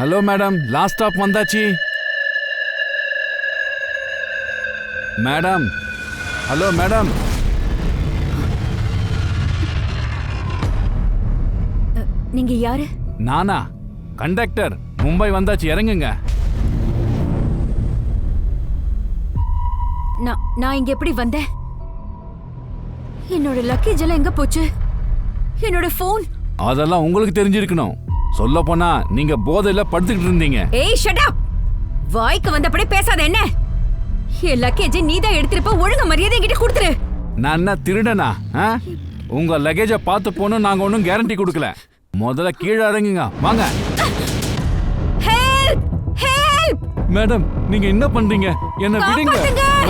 Hello madam, last stop வந்தாச்சு. Madam, hello madam. நீங்க யாரு? நானா? கண்டக்டர். மும்பை வந்தாச்சு, இறங்குங்க. நான் இங்க எப்படி வந்தேன்? என்னோட லக்கேஜ் எல்லாம் எங்க போச்சு? என்னோட போன்? அதெல்லாம் உங்களுக்கு தெரிஞ்சிருக்கணும். சொல்ல போனா நீங்க போதையில படுத்துக்கிட்டு இருந்தீங்க. ஏய் ஷட் அப். வாய்க்கு வந்தபடி பேசாத. என்ன என் லக்கேஜ் நீதான் எடுத்துருப்ப. ஒழுங்க மரியாதை என்கிட்ட கொடுத்துரு. நான் என்ன திருடனா? உங்க லக்கேஜை பார்த்து போகணும் நாங்க ஒன்றும் கேரண்டி கொடுக்கல. முதல்ல கீழே இறங்குங்க, வாங்க. Help help. மேடம், நீங்க என்ன பண்றீங்க? என்ன விடுங்க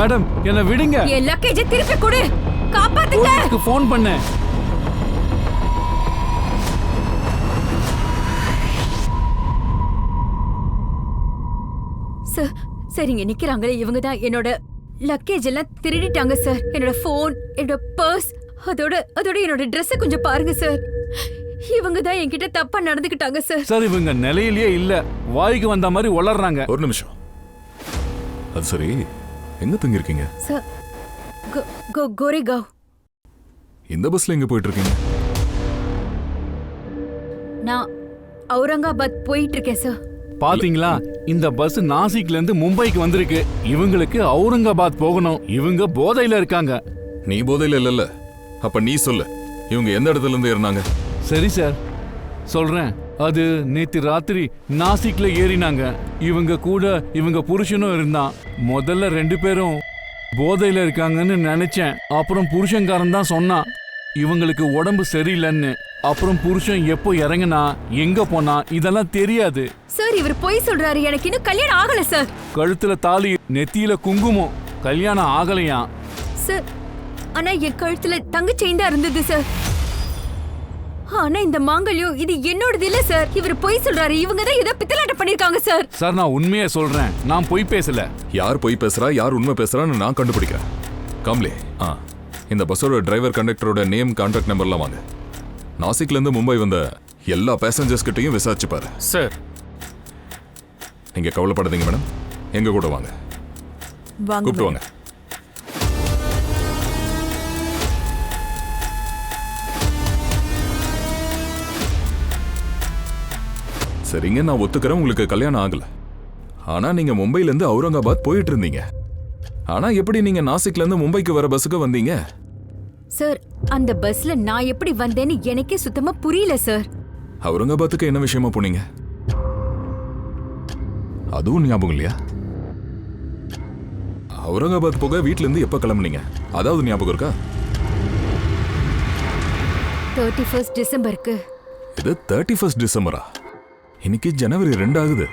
மேடம், என்ன விடுங்க. என் லக்கேஜை திருப்பி கொடு. காப்பாத்துங்க. போலீஸ்க்கு ஃபோன் பண்ணு. சார், சரிங்க நிக்கிறாங்களே இவங்க தான் என்னோட லக்கேஜ் எல்லாம் திருடிட்டாங்க சார். என்னோட போன், என்னோட பர்ஸ், அதோட என்னோட ட்ரெஸ் கொஞ்சம் பாருங்க சார். இவங்க தான் என்கிட்ட தப்பா நடந்துக்கிட்டாங்க சார். சார், இவங்க நிலையிலேயே இல்ல, வாய்க்கு வந்த மாதிரி உளறாங்க. ஒரு நிமிஷம். அது சரி, எங்க தங்கி இருக்கீங்க? சார், கோரேகாவ். இந்த பஸ்ல எங்க போயிட்டு இருக்கீங்க? நான் அவுரங்காபாத் போயிட்டு இருக்கேன் சார். பாத்தீங்களா, இந்த பஸ் நாசிக்ல இருந்து மும்பைக்கு வந்திருக்கு. இவங்களுக்கு அவுரங்காபாத் போகணும். இவங்க போதையில இருக்காங்க. நீ போதையில இல்லல்ல, அப்ப நீ சொல்லு, இவங்க எந்த இடத்துல இருந்து ஏறினாங்க? சரி சார், சொல்றேன். அது நேத்து ராத்திரி நாசிக்ல ஏறினாங்க. இவங்க கூட இவங்க புருஷனும் இருந்தான். முதல்ல 2 பேரும் போதையில இருக்காங்கன்னு நினைச்சேன். அப்புறம் புருஷன்காரன் தான் சொன்னான் இவங்களுக்கு உடம்பு சரியில்லைன்னு. அப்புறம் புருஷன் எப்போ இறங்கினா, எங்க போனா இதெல்லாம் தெரியாது சார். இவர் பொய் சொல்றாரு. எனக்கு இன்னும் கல்யாணம் ஆகல சார். கழுத்துல தாலி, நெத்தியில குங்குமம், கல்யாணம் ஆகலையா சார். ஆனா என் கழுத்துல தங்க செயின் தான் இருந்தது சார். ஆனா இந்த மாங்கல்யம் இது என்னோடது இல்ல சார். இவர் பொய் சொல்றாரு. இவங்க தான் ஏதோ பித்தலாட்டம் பண்ணிருக்காங்க சார். சார், நான் உண்மையை சொல்றேன். நான் பொய் பேசல. யார் பொய் பேசுறா, யார் உண்மை பேசுறான்னு நான் கண்டுபிடிக்கிறேன். காம்லே, இந்த பஸ்ஸோட டிரைவர், கண்டக்டரோட நேம், கான்டாக்ட் நம்பர்லாம் வாங்க. நாசிக்ல இருந்து மும்பை வந்த எல்லா பேசஞ்சர்ஸ் கிட்டையும் விசாரிச்சு பாரு. சார், நீங்க கவலைப்படாதீங்க மேடம், எங்க கூட வாங்க. கூப்பிட்டு வாங்க. சரிங்க, நான் ஒத்துக்கிறேன், உங்களுக்கு கல்யாணம் ஆகல. ஆனா நீங்க மும்பைல இருந்து அவுரங்காபாத் போயிட்டு இருந்தீங்க. ஆனா எப்படி நீங்க நாசிக்ல இருந்து மும்பைக்கு வர பஸ்ஸுக்கு வந்தீங்க? சார், அந்த பஸ்ல நான் எப்படி வந்தேன்னு எனக்கே சுத்தமா புரியல சார். அவுரங்காபாத்துக்கு என்ன விஷயமா போனீங்க? அதுவும் ஞாபகம் இல்லையா? அவுரங்காபாத் போக வீட்ல இருந்து எப்ப கிளம்புனீங்க? அதாவது ஞாபகம் இருக்கா? 31 டிசம்பருக்கு. இது 31 டிசம்பரா? இன்னைக்கு ஜனவரி 2 ஆகுது.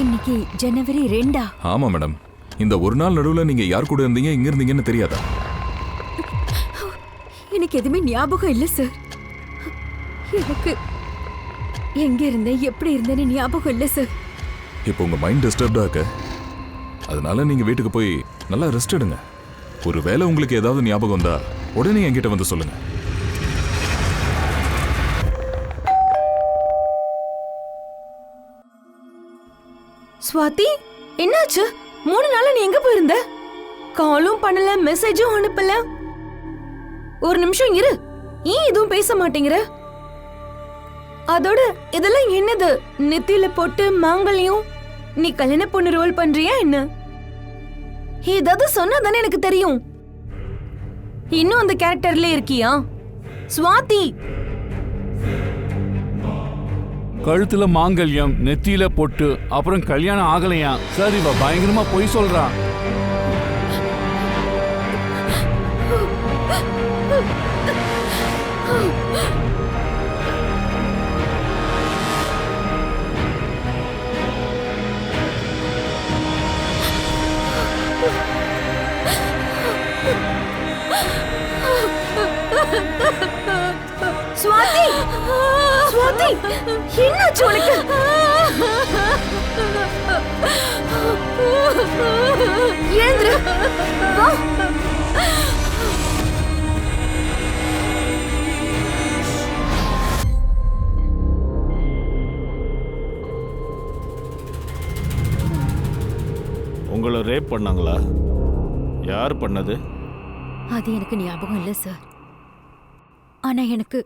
இன்னைக்கு ஜனவரி 2. ஆமா மேடம். இந்த ஒரு நாள் நடுவுல நீங்க யார் கூட இருந்தீங்க, எங்க இருந்தீங்கன்னு தெரியாதா? எனக்கு எதுவுமே ஞாபகம் இல்ல சார். எனக்கு எங்க இருந்தேன், எப்படி இருந்தேன்னு ஞாபகம் இல்ல சார். இப்போ உங்க மைண்ட் டிஸ்டர்ப்டா இருக்கு. அதனால நீங்க வீட்டுக்கு போய் நல்லா ரெஸ்ட் எடுங்க. ஒரு வேளை உங்களுக்கு ஏதாவது ஞாபகம் வந்தா உடனே என்கிட்ட வந்து சொல்லுங்க. ஸ்வாதி, என்னாச்சு? 3 நாளா நீ எங்க போயிருந்த? காலும் பண்ணல, மெசேஜும் அனுப்பல. ஒரு நிமிஷம் இரு. ஏன் எதுவும் பேச மாட்டேங்கிற? அதோட இதெல்லாம் என்னது? நெத்தியில போட்டு மாங்கல்யம். நீ கல்யாண பொண்ணு ரோல் பண்றியா என்ன? ஏதாவது சொன்னா தானே எனக்கு தெரியும். இன்னும் அந்த கேரக்டர்ல இருக்கியா ஸ்வாதி? கழுத்துல மாங்கல்யம், நெத்தியில பொட்டு, அப்புறம் கல்யாணம் ஆகலையா? சார், இவ பயங்கரமா பொய் சொல்றா. ஸ்வாதி, ஸ்வாதி, என்னாச்சு உனக்கு? எழுந்துரு, வா. ரேப் பண்ணாங்களா? யார் பண்ணது? அது எனக்கு ஞாபகம் இல்லை சார். ஆனா எனக்கு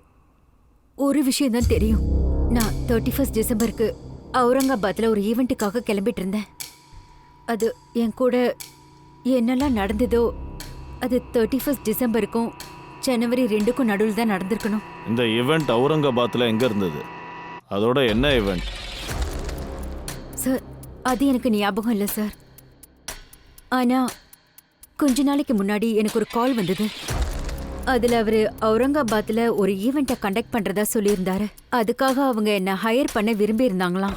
ஒரு விஷயம் தான் தெரியும். நான் 31 டிசம்பருக்கு அவுரங்காபாத்ல ஒரு ஈவெண்ட்டுக்காக கிளம்பிட்டு இருந்தேன். அது என் கூட என்னெல்லாம் நடந்ததோ அது 31 டிசம்பருக்கும் ஜனவரி 2க்கும் நடுவில் தான் நடந்திருக்கணும். இந்த ஈவெண்ட் அவுரங்காபாத்தில் எங்கே இருந்தது? அதோட என்ன ஈவெண்ட்? சார் அது எனக்கு ஞாபகம் இல்லை சார். ஆனா கொஞ்ச நாளைக்கு முன்னாடி எனக்கு ஒரு கால் வந்தது. அதுல அவரு அவுரங்காபாத்ல ஒரு ஈவெண்ட்டை கண்டக்ட் பண்றதா சொல்லியிருந்தாரு. அதுக்காக அவங்க என்ன ஹையர் பண்ண விரும்பி இருந்தாங்களாம்.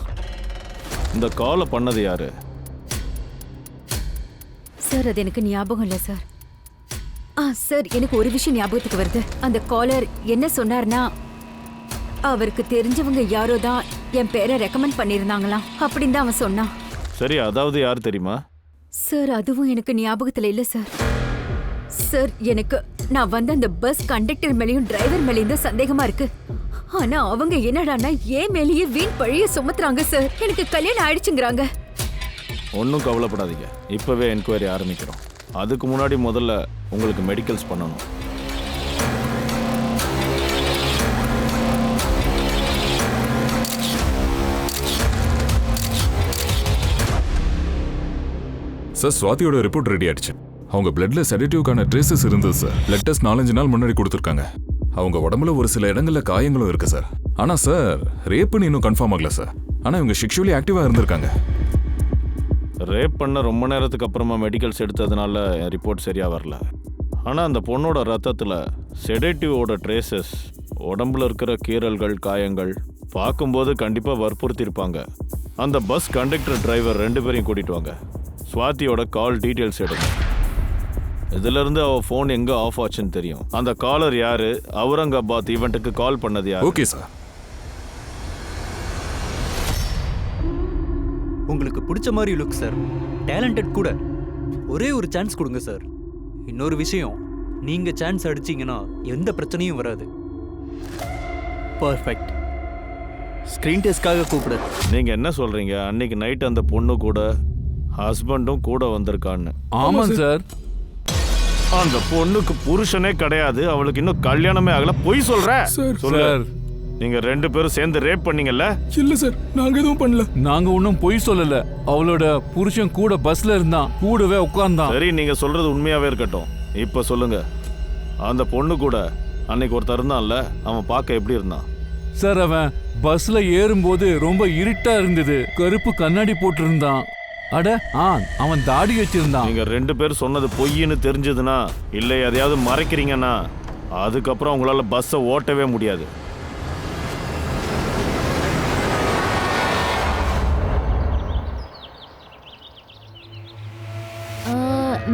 இந்த காலை பண்ணது யாரு? சார் அது எனக்கு ஞாபகம் இல்லை சார். சார் எனக்கு ஒரு விஷயம் ஞாபகத்துக்கு வருது. அந்த காலர் என்ன சொன்னார்னா அவருக்கு தெரிஞ்சவங்க யாரோ தான் என் பேரை ரெக்கமெண்ட் பண்ணியிருந்தாங்களாம் அப்படின்னு தான் அவன் சொன்னான். சரி, அதாவது யார் தெரியுமா? சார் அதுவும் எனக்கு ஞாபகத்துல இல்ல சார். சார் எனக்கு நான் வந்த அந்த பஸ் கண்டக்டர் மேலேயும் டிரைவர் மேலேயும் தான் சந்தேகமா இருக்கு. ஆனா அவங்க என்னடான்னா ஏன் மேலேயே வீண் பழிய சுமத்துறாங்க சார். எனக்கு கல்யாணம் ஆயிடுச்சுங்கிறாங்க. ஒன்றும் கவலைப்படாதீங்க, இப்போவே என்கொயரி ஆரம்பிக்கிறோம். அதுக்கு முன்னாடி முதல்ல உங்களுக்கு மெடிக்கல்ஸ் பண்ணணும். சார், சுவாதியோட ரிப்போர்ட் ரெடி ஆயிடுச்சு. அவங்க பிளட்ல செடேட்டிவ்க்கான ட்ரேசஸ் இருந்தது சார். பிளட் டெஸ்ட் 4-5 நாள் முன்னாடி கொடுத்துருக்காங்க. அவங்க உடம்புல ஒரு சில இடங்கள்ல காயங்களும் இருக்கு சார். ஆனா சார், ரேப்புன்னு இன்னும் கன்ஃபார்ம் ஆகல சார். ஆனா இவங்க செக்ஷுவலி ஆக்டிவா இருந்திருக்காங்க. ரேப் பண்ண ரொம்ப நேரத்துக்கு அப்புறமா மெடிக்கல்ஸ் எடுத்ததுனால ரிப்போர்ட் சரியா வரல. ஆனால் அந்த பொண்ணோட ரத்தத்தில் செடேட்டிவோட ட்ரேசஸ், உடம்புல இருக்கிற கீறல்கள், காயங்கள் பார்க்கும்போது கண்டிப்பாக வற்புறுத்தியிருப்பாங்க. அந்த பஸ் கண்டக்டர் டிரைவர் 2 பேரையும் கூட்டிட்டு வாங்க. சுவாதியோட கால் டீட்டெயில்ஸ் எடுங்க. இதிலிருந்து அவள் ஃபோன் எங்கே ஆஃப் ஆச்சுன்னு தெரியும். அந்த காலர் யாரு, அவுரங்காபாத் ஈவெண்ட்டுக்கு கால் பண்ணது யாரு? Okay sir. உங்களுக்கு பிடிச்ச மாதிரி லுக் சார், டேலண்டட் கூட. ஒரே ஒரு சான்ஸ் கொடுங்க சார். இன்னொரு விஷயம், நீங்க சான்ஸ் அடிச்சீங்கன்னா எந்த பிரச்சனையும் வராது. பர்ஃபெக்ட். ஸ்க்ரீன் டெஸ்ட்காக கூப்பிடு. நீங்கள் என்ன சொல்கிறீங்க? அன்னைக்கு நைட் அந்த பொண்ணு கூட ஹஸ்பண்டும் கூட வந்திருக்கான்னு. ஆமாம் சார். அந்த பொண்ணுக்கு புருஷனே கிடையாது, அவளுக்கு இன்னும் கல்யாணமே ஆகல. பொய் சொல்ற? சார் நீங்க 2 பேரும் சேர்ந்து ரேப் பண்ணீங்கல்ல? இல்ல சார், நாங்க எதுவும் பண்ணல. நாங்க ஒன்றும் பொய் சொல்லல. அவளோட புருஷன் கூட பஸ்ல இருந்தான், கூடவே உட்கார்ந்தான். சரி, நீங்க சொல்றது உண்மையாவே இருக்கட்டும். இப்ப சொல்லுங்க, அந்த பொண்ணு கூட அன்னைக்கு ஒருத்தர் இருந்தான்ல, அவன் பார்க்க எப்படி இருந்தான்? சார் அவன் பஸ்ல ஏறும்போது ரொம்ப இருட்டா இருந்தது. கருப்பு கண்ணாடி போட்டிருந்தான். அட அவன் தாடி வச்சிருந்தான். நீங்க 2 பேர் சொன்னது பொய்ன்னு தெரிஞ்சதுன்னா, இல்லை எதையாவது மறைக்கிறீங்கன்னா, அதுக்கப்புறம் உங்களால பஸ்ஸை ஓட்டவே முடியாது.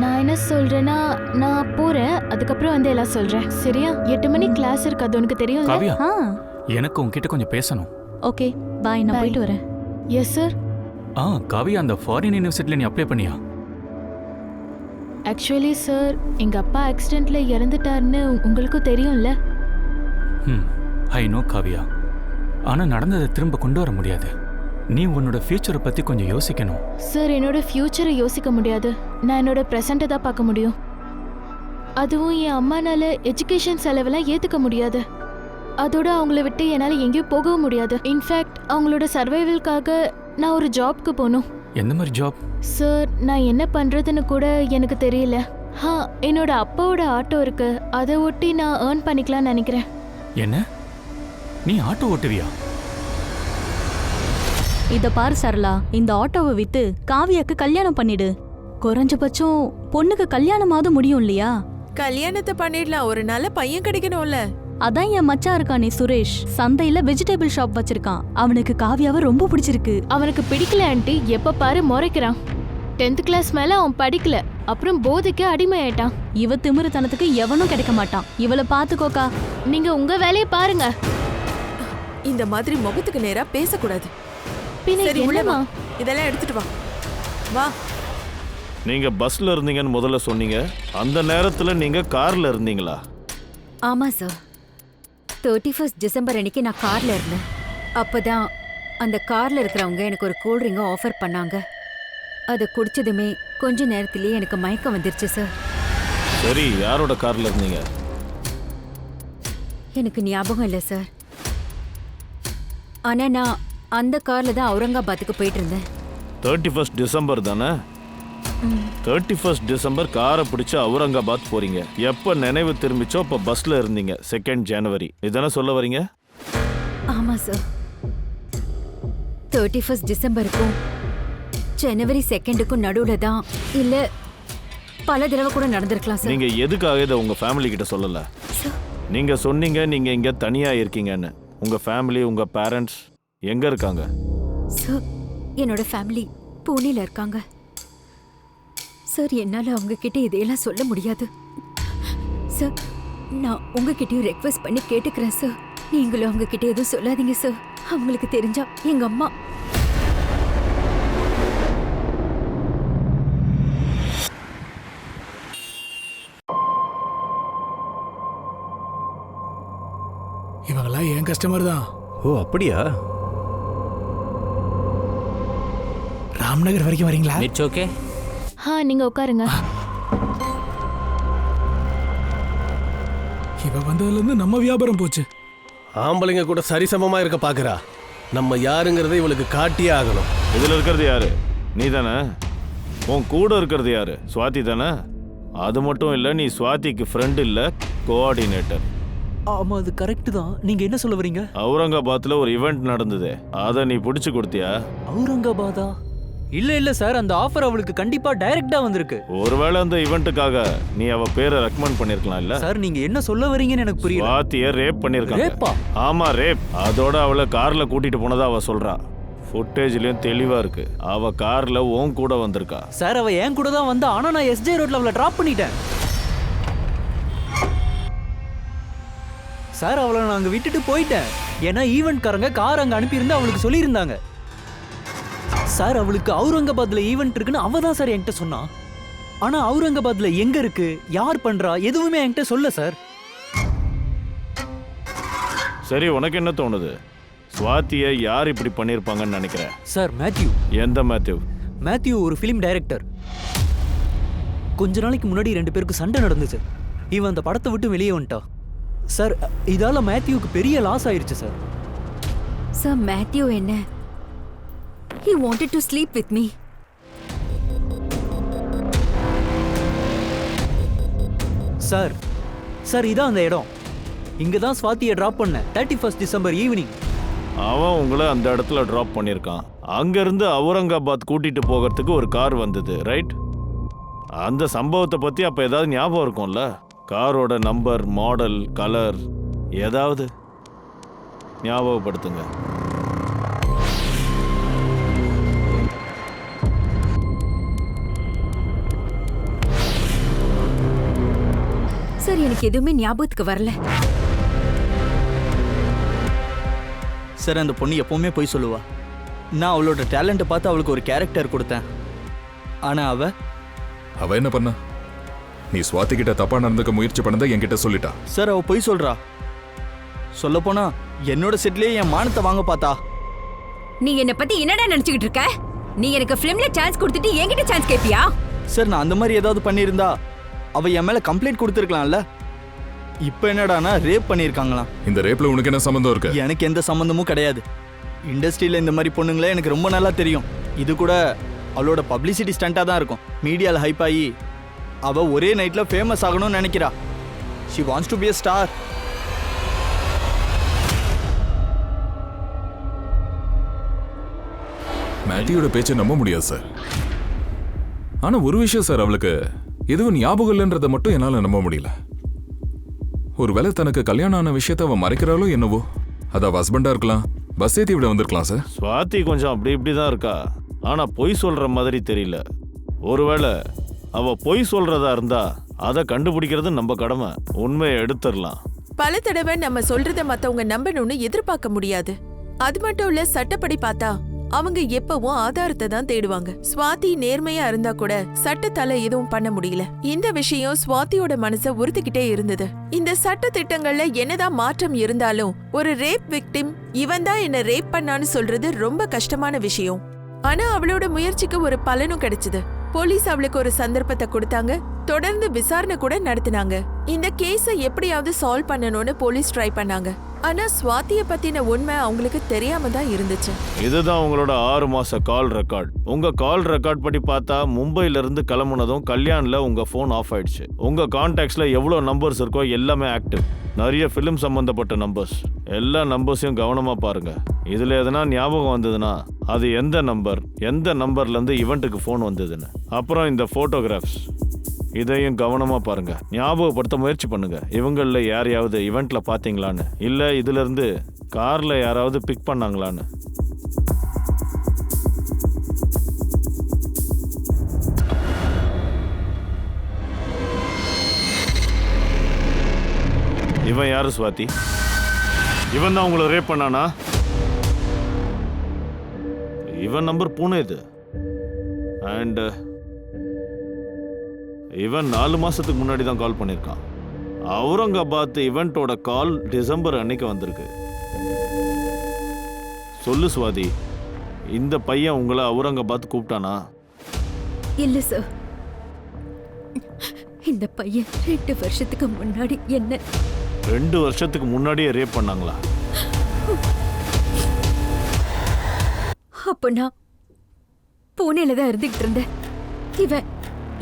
நான் என்ன சொல்றேன்னா, நான் போறேன், அதுக்கப்புறம் வந்து எல்லாம் சொல்றேன். சரியா? 8 மணி கிளாஸ் இருக்கு, அது உனக்கு தெரியும். காவியா, எனக்கு உன்கிட்ட கொஞ்சம் பேசணும். ஓகே பாய், நான் போயிட்டு வரேன். Yes sir. காவியா, அந்த ஃபாரின் யூனிவர்சிட்டில நீ அப்ளை பண்ணியா? ஆக்சுவலி சார், எங்க அப்பா ஆக்சிடென்ட்ல இறந்துட்டாருன்னு உங்களுக்கும் தெரியும்ல. ஐ நோ காவியா, ஆனா நடந்ததை திரும்ப கொண்டு வர முடியாது. நீ உன்னோட ஃபியூச்சரை பத்தி கொஞ்சம் யோசிக்கணும். சார், என்னோட ஃபியூச்சரை யோசிக்க முடியாது. நான் என்னோட ப்ரெசண்ட்டை தான் பார்க்க முடியும். அதுவும் என் அம்மானால எஜுகேஷன் செலவெல்லாம் ஏத்துக்க முடியாது. அதோட அவங்கள விட்டு என்னால் எங்கேயும் போகவும் முடியாது. இன்ஃபேக்ட் அவங்களோட சர்வைவல்காக நான் ஒரு ஜாப்க்கு போகணும். எந்த மாதிரி ஜாப்? சார், நான் என்ன பண்றதுன்னு கூட எனக்கு தெரியல. என்னோட அப்பாவோட ஆட்டோ இருக்கு, அதை ஒட்டி நான் ஏர்ன் பண்ணிக்கலாம்னு நினைக்கிறேன். என்ன, நீ ஆட்டோ ஓட்டுவியா? இத பாரு சரளா, இந்த ஆட்டோவை வித்து காவியாக்கு கல்யாணம் பண்ணிடு. குறைஞ்சபட்சம் பொண்ணுக்கு கல்யாணமாவது முடியும் இல்லையா? கல்யாணத்தை பண்ணிடலாம், ஒரு நல்ல பையன் கிடைக்கணும்ல. அதான் என் மச்சான் இருக்கானே சுரேஷ், சந்தையில வெஜிடபிள் ஷாப் வச்சிருக்கான். அவனுக்கு காவியாவை ரொம்ப பிடிச்சிருக்கு. அவனுக்கு பிடிக்கல ஆண்டி, எப்ப பாரு முறைக்கிறான். 10th கிளாஸ் மேல அவன் படிக்கல, அப்புறம் போதைக்கு அடிமையாயிட்டான். இவ திமிருத்தனத்துக்கு எவனும் கிடைக்க மாட்டான். இவளை பாத்துக்கோக்கா. நீங்க உங்க வேலையை பாருங்க. இந்த மாதிரி முகத்துக்கு நேரா பேசக்கூடாது. பின்ன சரி, உள்ள வா. என்னம்மா? இதெல்லாம் எடுத்துட்டு வா. வா. நீங்க பஸ்ல இருந்தீங்கன்னு முதல்ல சொன்னீங்க. அந்த நேரத்துல நீங்க கார்ல இருந்தீங்களா? ஆமா சார். 31 டிசம்பர் அன்னைக்கு நான் கார்ல இருந்தேன். அப்பதான் அந்த கார்ல இருக்கிறவங்க எனக்கு ஒரு கூல் ட்ரிங்கை ஆஃபர் பண்ணாங்க. அதை குடிச்சதுமே கொஞ்ச நேரத்திலேயே எனக்கு மயக்கம் வந்துருச்சு சார். சரி, யாரோட கார்ல இருந்தீங்க? எனக்கு ஞாபகம் இல்லை சார். ஆனா நான் அந்த கார்ல தான் அவுரங்காபாத்துக்கு போயிட்டு இருந்தேன். 31 டிசம்பர் தானே? 31 டிசம்பர் காரை பிடிச்சு அவுரங்காபாத் போறீங்க. எப்ப நினைவு திரும்பிச்சோ அப்ப பஸ்ல இருந்தீங்க. 2 ஜனவரி இதானே சொல்ல வரீங்க? ஆமா சார். 31 டிசம்பருக்கும் ஜனவரி 2க்கும் நடுவுல தான், இல்ல பல தடவை கூட நடந்திருக்கலாம் சார். நீங்க எதுக்காக இதை உங்க ஃபேமிலி கிட்ட சொல்லல? நீங்க சொன்னீங்க நீங்க இங்க தனியா இருக்கீங்கன்னு. உங்க ஃபேமிலி, உங்க பேரண்ட்ஸ் எங்க இருக்காங்க? சார், என்னோட ஃபேமிலி புனேல இருக்காங்க சார். என்னால அவங்க கிட்ட இதையெல்லாம் சொல்ல முடியாது சார். நான் உங்ககிட்டயும் ரெக்வெஸ்ட் பண்ணி கேட்டுக்கிறேன் சார். நீங்களும் அவங்க கிட்ட எதுவும் சொல்லாதீங்க சார். அவங்களுக்கு தெரிஞ்சா எங்க அம்மா. இவங்கெல்லாம் என் கஸ்டமர் தான். ஓ அப்படியா? ராம்நகர் வரைக்கும் வரீங்களா? It's okay. நீங்க உட்காருங்க. இவ வந்ததுல இருந்து நம்ம வியாபாரம் போச்சு. ஆம்பளைங்க கூட சரிசமமா இருக்க பாக்குறா. நம்ம யாருங்கிறத இவளுக்கு காட்டியே ஆகணும். இதுல இருக்கிறது யாரு? நீ தானே? உன் கூட இருக்கிறது யாரு? சுவாதி தானே? அது மட்டும் இல்ல, நீ சுவாதிக்கு ஃப்ரெண்ட் இல்ல, கோஆர்டினேட்டர். ஆமா, அது கரெக்ட் தான். நீங்க என்ன சொல்ல வரீங்க? அவுரங்காபாத்ல ஒரு ஈவெண்ட் நடந்தது, அதை நீ பிடிச்சு கொடுத்தியா? அவுரங்காபாதா? இல்ல சார், அந்த ஆஃபர் அவளுக்கு கண்டிப்பா டைரக்டா வந்திருக்கு. ஒருவேளை அந்த ஈவெண்ட்டுக்காக நீ அவ பேரை ரெக்கமெண்ட் பண்ணிருக்கலாம் இல்ல? சார், நீங்க என்ன சொல்ல வரீங்கன்னு எனக்கு புரியல. சுவாதியை ரேப் பண்ணிருக்காங்க. ரேப்பா? ஆமா, ரேப். அதோட அவளை கார்ல கூட்டிட்டு போனதா அவ சொல்றா. ஃபுட்டேஜ்லயும் தெளிவா இருக்கு. அவ கார்ல உன் கூட வந்திருக்கா. சார், அவ என் கூட தான் வந்தா. ஆனா நான் எஸ்ஜே ரோட்ல அவளை டிராப் பண்ணிட்டேன். சார், அவளை நான் அங்க விட்டுட்டு போயிட்டேன். ஏன்னா ஈவெண்ட்காரங்க கார் அங்க அனுப்பியிருந்தா அவளுக்கு சொல்லியிருந்தாங்க. சார், அவளுக்கு அவுரங்காபாத்ல ஈவெண்ட் இருக்குன்னு அவ தான் சார் என்கிட்ட சொன்னா. ஆனா அவுரங்காபாத்ல எங்க இருக்கு, யார் பண்றா, எதுவுமே என்கிட்ட சொல்ல சார். சரி, உனக்கு என்ன தோணுது? சுவாதியை யார் இப்படி பண்ணிருப்பாங்கன்னு நினைக்கிறேன்? Sir, Matthew. எந்த மேத்யூ? மேத்யூ ஒரு ஃபிலிம் டைரக்டர். கொஞ்ச நாளைக்கு முன்னாடி 2 பேருக்கு சண்டை நடந்துச்சு. இவன் அந்த படத்தை விட்டு வெளியே வந்துட்டா. சார், இதால மேத்யூக்கு பெரிய லாஸ் ஆயிருச்சு சார். சார், மேத்யூ என்ன? He wanted to sleep with me. Sir, இதான் அந்த இடம். இங்க தான் ஸ்வாதியை டிராப் பண்ண 31 டிசம்பர் ஈவினிங். அவன் உங்களை அந்த இடத்துல டிராப் பண்ணியிருக்கான். அங்கிருந்து அவுரங்காபாத் கூட்டிட்டு போகிறதுக்கு ஒரு கார் வந்தது, ரைட்? அந்த சம்பவத்தை பத்தி அப்ப ஏதாவது ஞாபகம் இருக்கும்ல? காரோட நம்பர், மாடல், கலர் ஏதாவது ஞாபகப்படுத்துங்க. சார், எனக்கு எதுவுமே ஞாபகத்துக்கு வரல. சார், அந்த பொண்ணு எப்பவுமே போய் சொல்லுவா. நான் அவளோட டேலண்ட்டை பார்த்து அவளுக்கு ஒரு கேரக்டர் கொடுத்தேன். ஆனா அவ என்ன பண்ணா? நீ சுவாதி கிட்ட தப்பா நடந்துக்க முயற்சி பண்ணதை என்கிட்ட சொல்லிட்டா. சார், அவ போய் சொல்றா. சொல்ல போனா என்னோட செட்லயே என் மானத்தை வாங்க பார்த்தா. நீ என்ன பத்தி என்னடா நினைச்சுக்கிட்டு இருக்க? நீ எனக்கு ஃபிலிம்ல சான்ஸ் கொடுத்துட்டு என்கிட்ட சான்ஸ் கேப்பியா? சார், நான் அந்த மாதிரி ஏதாவது பண்ணியிருந்தா அவ என் மேல கம்ப்ளைண்ட் கொடுத்துருக்கலாம்ல. இப்போ என்னடானா ரேப் பண்ணியிருக்காங்களாம். இந்த ரேப்ல உனக்கு என்ன சம்பந்தம் இருக்கு? எனக்கு எந்த சம்பந்தமும் கிடையாது. இண்டஸ்ட்ரியில இந்த மாதிரி பொண்ணுங்களே எனக்கு ரொம்ப நல்லா தெரியும். இது கூட அவளோட பப்ளிசிட்டி ஸ்டண்டா தான் இருக்கும். மீடியாவில் ஹைப் ஆகி அவ ஒரே நைட்ல ஃபேமஸ் ஆகணும்னு நினைக்கிறா. She wants to be a star. மேத்யூட பேச்சை நம்ப முடியாது சார். ஆனா ஒரு விஷயம் சார், அவளுக்கு எதுவும் ஞாபகம் இல்லைன்றதை மட்டும் என்னால நம்ப முடியல. ஒருவேளை தனக்கு கல்யாணம் ஆன விஷயத்தை அவ மறைக்கிறாளோ என்னவோ. அது அவ ஹஸ்பண்டா இருக்கலாம், பஸ் ஏத்தி விட வந்திருக்கலாம் சார். சுவாதி கொஞ்சம் அப்படி இப்படிதான் இருக்கா. ஆனா பொய் சொல்ற மாதிரி தெரியல. ஒருவேளை அவ பொய் சொல்றதா இருந்தா அதை கண்டுபிடிக்கிறது நம்ம கடமை. உண்மையை எடுத்துடலாம். பல தடவை நம்ம சொல்றத மத்தவங்க நம்பணும்னு எதிர்பார்க்க முடியாது. அது மட்டும் இல்ல, சட்டப்படி பார்த்தா அவங்க எப்பவும் ஆதாரத்தை தான் தேடுவாங்க. சுவாதி நேர்மையா இருந்தா கூட சட்டத்தால எதுவும் பண்ண முடியல. இந்த விஷயம் சுவாதியோட மனசை உறுத்திக்கிட்டே இருந்தது. இந்த சட்ட திட்டங்கள்ல என்னதான் மாற்றம் இருந்தாலும் ஒரு ரேப் விக்டிம் இவன் தான் என்ன ரேப் பண்ணான்னு சொல்றது ரொம்ப கஷ்டமான விஷயம். ஆனா அவளோட முயற்சிக்கு ஒரு பலனும் கிடைச்சது. போலீஸ் அவளுக்கு ஒரு சந்தர்ப்பத்தை கொடுத்தாங்க. தொடர்ந்து விசாரணை கூட நடத்தினாங்க. இந்த கேஸை எப்படியாவது சால்வ் பண்ணணும்னு போலீஸ் ட்ரை பண்ணாங்க. ஆனா ஸ்வாதிய பத்தின உண்மை அவங்களுக்கு தெரியாம தான் இருந்துச்சு. இதுதான் உங்களோட 6 மாச கால் ரெக்கார்ட். உங்க கால் ரெக்கார்ட் படி பார்த்தா மும்பைல இருந்து கிளம்புனதும் கல்யாண்ல உங்க போன் ஆஃப் ஆயிடுச்சு. உங்க கான்டாக்ட்ஸ்ல எவ்வளவு நம்பர்ஸ் இருக்கோ எல்லாமே ஆக்டிவ். நிறைய ஃபிலிம் சம்பந்தப்பட்ட நம்பர்ஸ். எல்லா நம்பர்ஸையும் கவனமா பாருங்க. இதுல எதனா ஞாபகம் வந்ததுன்னா அது எந்த நம்பர்ல இருந்து இவெண்ட்டுக்கு போன் வந்ததுன்னு. அப்புறம் இந்த போட்டோகிராஃப்ஸ், இதையும் கவனமா பாருங்க. ஞாபகப்படுத்த முயற்சி பண்ணுங்க. இவங்கள யாரையாவது இவெண்ட்ல பாத்தீங்களான்னு, இல்ல இதுல இருந்து கார்ல யாராவது பிக் பண்ணாங்களான்னு. இவன் யாரு ஸ்வாதி? இவன் தான் உங்களை ரேப் பண்ணானா? இவன் நம்பர் பூனே இது. அண்ட் இவன் 4 மாசத்துக்கு முன்னாடி தான் கால் பண்ணியிருக்கான். அவுரங்காபாத் இவெண்டோட கால் டிசம்பர் அன்னைக்கு வந்திருக்கு. சொல்லு ஸ்வாதி, இந்த பையன் உங்களை அவுரங்காபாத் கூப்பிட்டானா? இல்ல சார், இந்த பையன் 2 வருஷத்துக்கு முன்னாடி என்ன 2 வருஷத்துக்கு முன்னாடியே ரேப் பண்ணாங்களா? அப்ப நான் பூனேல தான் இருந்துகிட்டு இருந்தேன். இவன்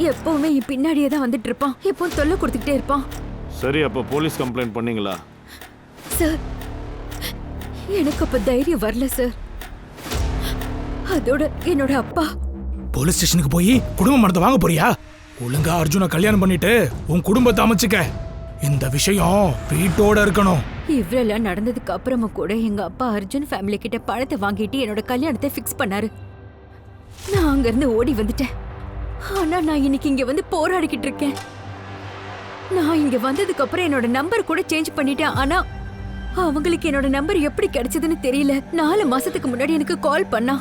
எப்பவுமே என் பின்னாடியே தான் வந்துட்டு இருப்பான். எப்பவும் தொல்லை கொடுத்துக்கிட்டே இருப்பான். சரி, அப்ப போலீஸ் கம்ப்ளைண்ட் பண்ணீங்களா? சார், எனக்கு அப்ப தைரியம் வரல சார். அதோட என்னோட அப்பா போலீஸ் ஸ்டேஷனுக்கு போய் குடும்ப மரத்தை வாங்க போறியா? ஒழுங்கா அர்ஜுனை கல்யாணம் பண்ணிட்டு உன் குடும்பத்தை அமைச்சுக்க. இந்த விஷயம் வீட்டோட இருக்கணும். இவ்வளவு நடந்ததுக்கு அப்புறமா கூட எங்க அப்பா அர்ஜுன் ஃபேமிலி கிட்ட பணத்தை வாங்கிட்டு என்னோட கல்யாணத்தை ஃபிக்ஸ் பண்ணாரு. நான் அங்க இருந்து ஓடி வந்துட்டேன். ஆனா நான் இன்னைக்கு இங்க வந்து போராடிக்கிட்டு இருக்கேன். நான் இங்க வந்ததுக்கு அப்புறம் என்னோட நம்பர் கூட சேஞ்ச் பண்ணிட்டேன். ஆனா அவங்களுக்கு என்னோட நம்பர் எப்படி கிடைச்சதுன்னு தெரியல. 4 மாசத்துக்கு முன்னாடி எனக்கு கால் பண்ணா.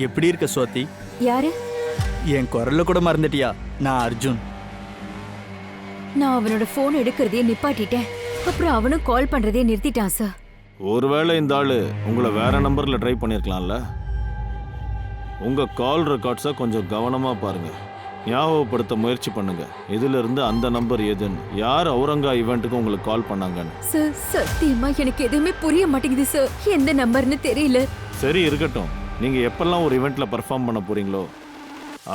எப்படி இருக்க ஸ்வாதி? யாரு? என் குரல்ல கூட மறந்துட்டியா? நான் அர்ஜுன். நான் அவனோட போன் எடுக்கிறதே நிப்பாட்டிட்டேன். அப்புறம் அவனும் கால் பண்றதே நிறுத்திட்டான் சார். ஒருவேளை இந்த ஆளு உங்களை வேற நம்பர்ல ட்ரை பண்ணிருக்கலாம்ல. உங்க கால் ரெக்கார்ட்ஸை கொஞ்சம் கவனமா பாருங்க. ஞாபகப்படுத்த முயற்சி பண்ணுங்க. இதுல இருந்து அந்த நம்பர் எதுன்னு, யார் அவுரங்கா ஈவெண்ட்டுக்கு உங்களுக்கு கால் பண்ணாங்கன்னு. சார், சத்தியமா எனக்கு எதுவுமே புரிய மாட்டேங்குது சார். எந்த நம்பர்னு தெரியல. சரி, இருக்கட்டும். நீங்க எப்பெல்லாம் ஒரு ஈவெண்ட்ல பெர்ஃபார்ம் பண்ண போறீங்களோ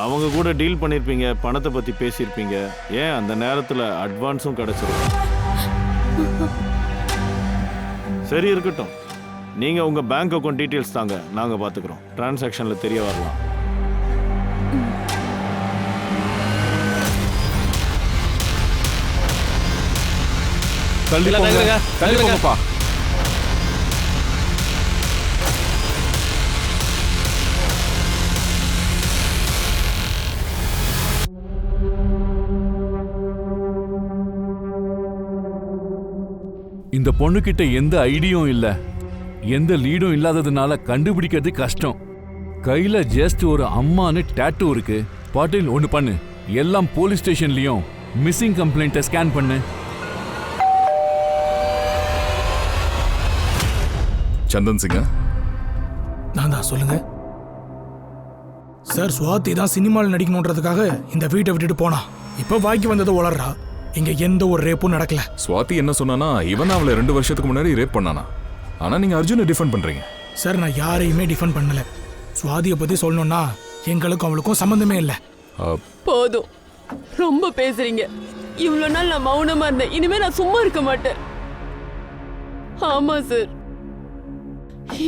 அவங்க கூட டீல் பண்ணிருப்பீங்க, பணத்தை பத்தி பேசியிருப்பீங்க. ஏன் அந்த நேரத்துல அட்வான்ஸும் கிடைச்சிரும். சரி, இருக்கட்டும். நீங்க உங்க பேங்க் அக்கௌண்ட் டீடைல்ஸ் தாங்க, நாங்க பாத்துக்கிறோம். டிரான்சாக்ஷன்ல தெரிய வரலாம். கண்டிப்பா. இந்த பொண்ணுகிட்ட எந்த ஐடியும் இல்ல, எந்த லீடும் இல்லாததுனால கண்டுபிடிக்கிறது கஷ்டம். கையில ஜஸ்ட் ஒரு அம்மானு டாட்டூ இருக்கு. பாட்டில் ஒண்ணு பண்ணு, எல்லாம் போலீஸ் ஸ்டேஷன்லயும் மிஸ்ஸிங் கம்ப்ளைண்ட்டை ஸ்கேன் பண்ணு. சந்தன் சிங்கா? நான் தான். சொல்லுங்க சார். சுவாதி தான் சினிமாவில் நடிக்கணுன்றதுக்காக இந்த வீட்டை விட்டுட்டு போனா. இப்ப வாய்க்கு வந்ததை உளறா. இங்க எந்த ஒரு ரேப்பும் நடக்கல. சுவாதி என்ன சொன்னானா, இவன் அவளை 2 வருஷத்துக்கு முன்னாடி ரேப் பண்ணானா. ஆனா நீங்க அர்ஜுனை டிஃபெண்ட் பண்றீங்க. சார், நான் யாரையுமே டிஃபெண்ட் பண்ணல. சுவாதியை பத்தி சொல்லணும்னா எங்களுக்கும் அவளுக்கும் சம்பந்தமே இல்லை. போதும், ரொம்ப பேசுறீங்க. இவ்வளவு நாள் நான் மௌனமா இருந்தேன். இனிமே நான் சும்மா இருக்க மாட்டேன். ஆமா சார்,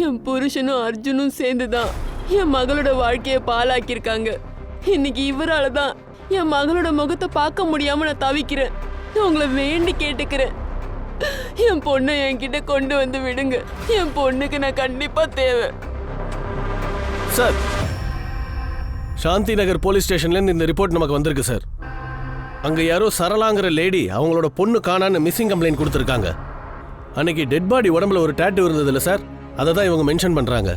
என் புருஷனும் அர்ஜுனும் சேர்ந்துதான் என் மகளோட வாழ்க்கையை பாழாக்கியிருக்காங்க. இன்னைக்கு இவரால தான் என் மகளோட முகத்தை பார்க்க முடியாம நான் தவிக்கிறேன். நான் உங்களை வேண்டி கேட்டுக்கிறேன், என் பொண்ணை என்கிட்ட கொண்டு வந்து விடுங்க. என் பொண்ணுக்கு நான் கண்டிப்பா தேவை. சார், சாந்தி நகர் போலீஸ் ஸ்டேஷன்லேருந்து இந்த ரிப்போர்ட் நமக்கு வந்திருக்கு சார். அங்கே யாரோ சரளாங்கிற லேடி அவங்களோட பொண்ணு காணான்னு மிஸ்ஸிங் கம்ப்ளைண்ட் கொடுத்துருக்காங்க. அன்னைக்கு டெட் பாடி உடம்புல ஒரு டேட்டூ இருந்ததில்ல சார், அதை தான் இவங்க மென்ஷன் பண்ணுறாங்க.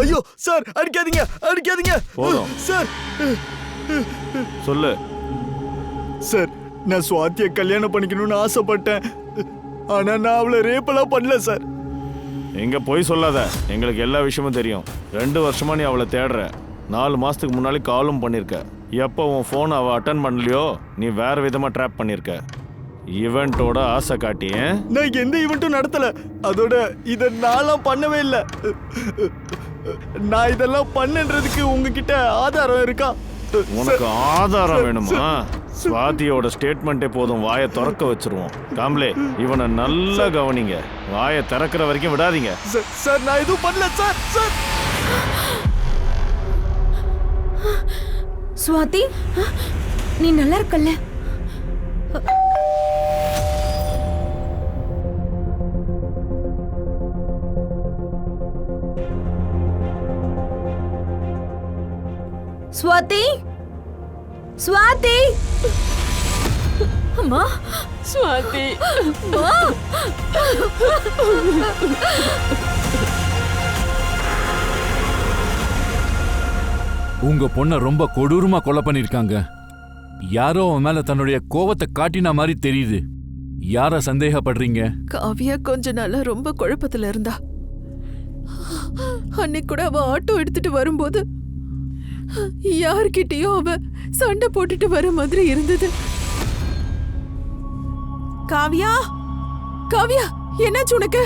ஐயோ சார், அடிக்காதீங்க அடிக்காதீங்க. போதும். சார் சொல்லு. சார், நான் சுவாத்தியை கல்யாணம் பண்ணிக்கணும்னு ஆசைப்பட்டேன். ஆனா நான் அவளை ரேப்பெல்லாம் பண்ணல சார். எங்க போய் சொல்லாத, எங்களுக்கு எல்லா விஷயமும் தெரியும். 2 வருஷமா நீ அவளை தேடுற. 4 மாசத்துக்கு முன்னாடி காலும் பண்ணிருக்க. எப்போ உன் ஃபோன் அவள் அட்டன் பண்ணலையோ நீ வேற விதமா ட்ராப் பண்ணிருக்க. ஈவெண்ட்டோட ஆசை காட்டி. நான் எந்த ஈவெண்ட்டும் நடத்தல. அதோட இதை நான்லாம் பண்ணவே இல்லை. நான் இதெல்லாம் பண்ணன்றதுக்கு உங்ககிட்ட ஆதாரம் இருக்கா? உனக்கு ஆதாரம் வேணுமா? சுவாதியோட ஸ்டேட்மெண்ட்டே போதும், வாயை திறக்க வச்சிருவோம். காம்லே, இவனை நல்லா கவனிங்க. வாயை திறக்கிற வரைக்கும் விடாதீங்க. சார், நான் எதுவும் பண்ணல சார். சார் சுவாதி, நீ நல்லா இருக்கல்ல? ஸ்வாதி, ஸ்வாதி, அம்மா, சுவாதி, அம்மா. உங்க பொண்ணை ரொம்ப கொடூரமா கொலை பண்ணிருக்காங்க. யாரோ அவன் மேல தன்னுடைய கோவத்தை காட்டின மாதிரி தெரியுது. யார சந்தேகப்படுறீங்க? காவியா கொஞ்ச நாளா ரொம்ப குழப்பத்துல இருந்தா. அன்னைக்கு கூட அவ ஆட்டோ எடுத்துட்டு வரும்போது யார்கிட்டயும் அவ சண்டை போட்டுட்டு வர மாதிரி இருந்தது. காவியா, காவியா, என்னாச்சு உனக்கு?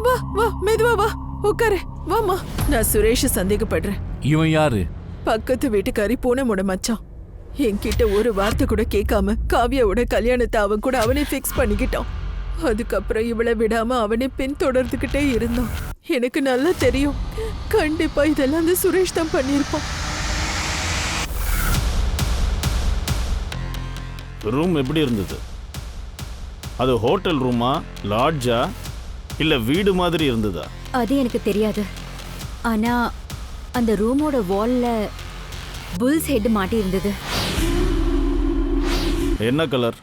வா வா, மெதுவா வா, உட்காரு. வாமா. நான் சுரேஷ சந்தேகப்படுறேன். இவன் யாரு? பக்கத்து வீட்டுக்காரி பூனமோட மச்சான். என்கிட்ட ஒரு வார்த்தை கூட கேட்காம காவியாவோட கல்யாணத்தை அவன் கூட அவனே ஃபிக்ஸ் பண்ணிக்கிட்டான். அதுக்கப்புறம் இவளை விடாம அவனே பின் தொடர்ந்துகிட்டே இருந்தான். எனக்கு நல்லா தெரியும், கண்டிப்பா இதெல்லாம் அந்த சுரேஷ் தான் பண்ணியிருப்பான். ரூம் எப்படி இருந்தது? அது ஹோட்டல் ரூமா, லாட்ஜா, இல்ல வீடு மாதிரி இருந்ததா? அது எனக்கு தெரியாது. ஆனா அந்த ரூமோட வால்ல புல்ஸ் ஹெட் மாட்டி இருந்தது. என்ன கலர்?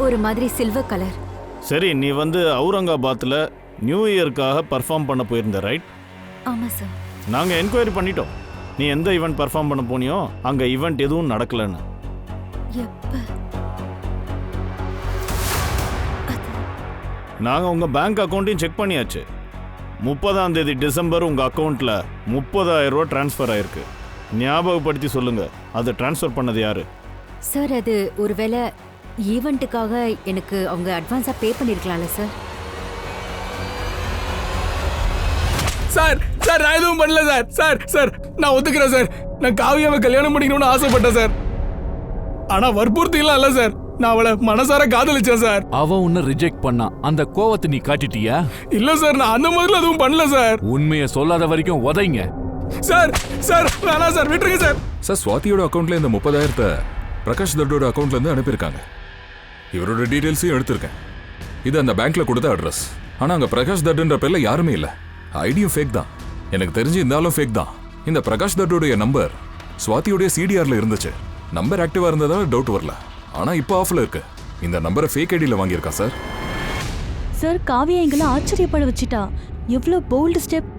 ஒரு மாதிரி சில்வர் கலர். சரி, நீ அவுரங்காபாத்ல நியூ இயர்க்காக பர்ஃபார்ம் பண்ண போயிருந்த, ரைட்? ஆமா சார். நாங்க என்கொயரி பண்ணிட்டோம். நீ எந்த ஈவெண்ட் பர்ஃபார்ம் பண்ண போனியோ அங்க ஈவெண்ட் எதுவும் நடக்கலன்னு. எப்ப? நாங்க உங்க பேங்க் அக்கௌண்ட்டையும் செக் பண்ணியாச்சு. 30ஆம் தேதி டிசம்பர் உங்க அக்கௌண்ட்ல 30,000 ரூபாய் டிரான்ஸ்ஃபர் ஆயிருக்கு. ஞாபகப்படுத்தி சொல்லுங்க, அது டிரான்ஸ்ஃபர் பண்ணது யாரு? சார், அது ஒருவேளை ஈவெண்ட்டுக்காக எனக்கு அவங்க அட்வான்ஸா பே பண்ணிருக்கலாம்ல சார். சார், சார், நான் எதுவும் பண்ணல சார். சார், சார், நான் ஒத்துக்கிறேன் சார். நான் காவியாவை கல்யாணம் பண்ணிக்கணும்னு ஆசைப்பட்டேன் சார். ஆனா வற்புறுத்திலாம் இல்ல சார். நான் அவளை மனசார காதலிச்சேன் சார். அவ உன்னை ரிஜெக்ட் பண்ணா, அந்த கோவத்தை நீ காட்டிட்டியா? இல்ல சார், நான் அந்த மாதிரி எதுவும் பண்ணல சார். உண்மையை சொல்லாத வரைக்கும் உதைங்க. சார், சார், வேணாம் சார், விட்டுருங்க சார். சார், சுவாதியோட அக்கௌண்ட்ல இந்த 30,000 பிரகாஷ் தட்டோட அக்கௌண்ட்ல இருந்து அனுப்பியிருக்காங்க. இவரோட டீடைல்ஸையும் எடுத்திருக்கேன். இது அந்த பேங்க்ல கொடுத்த அட்ரஸ். ஆனா அங்க பிரகாஷ் தட்டுன்ற பேர்ல யாருமே இல்ல. ஐடியும் ஃபேக் தான். எனக்கு தெரிஞ்சு இந்த ஆளும் ஃபேக் தான். இந்த பிரகாஷ் தட்டோடைய நம்பர் சுவாதியோடைய சிடிஆர்ல இருந்துச்சு. நம்பர் ஆக்டிவா இருந்ததால டவுட் வரல. ஆனா இப்போ ஆஃப்ல இருக்கு. இந்த நம்பரை ஃபேக் ஐடியில வாங்கியிருக்கான் சார். சார், காவியா எங்களை ஆச்சரியப்பட வச்சிட்டா. எவ்வளோ போல்டு ஸ்டெப்.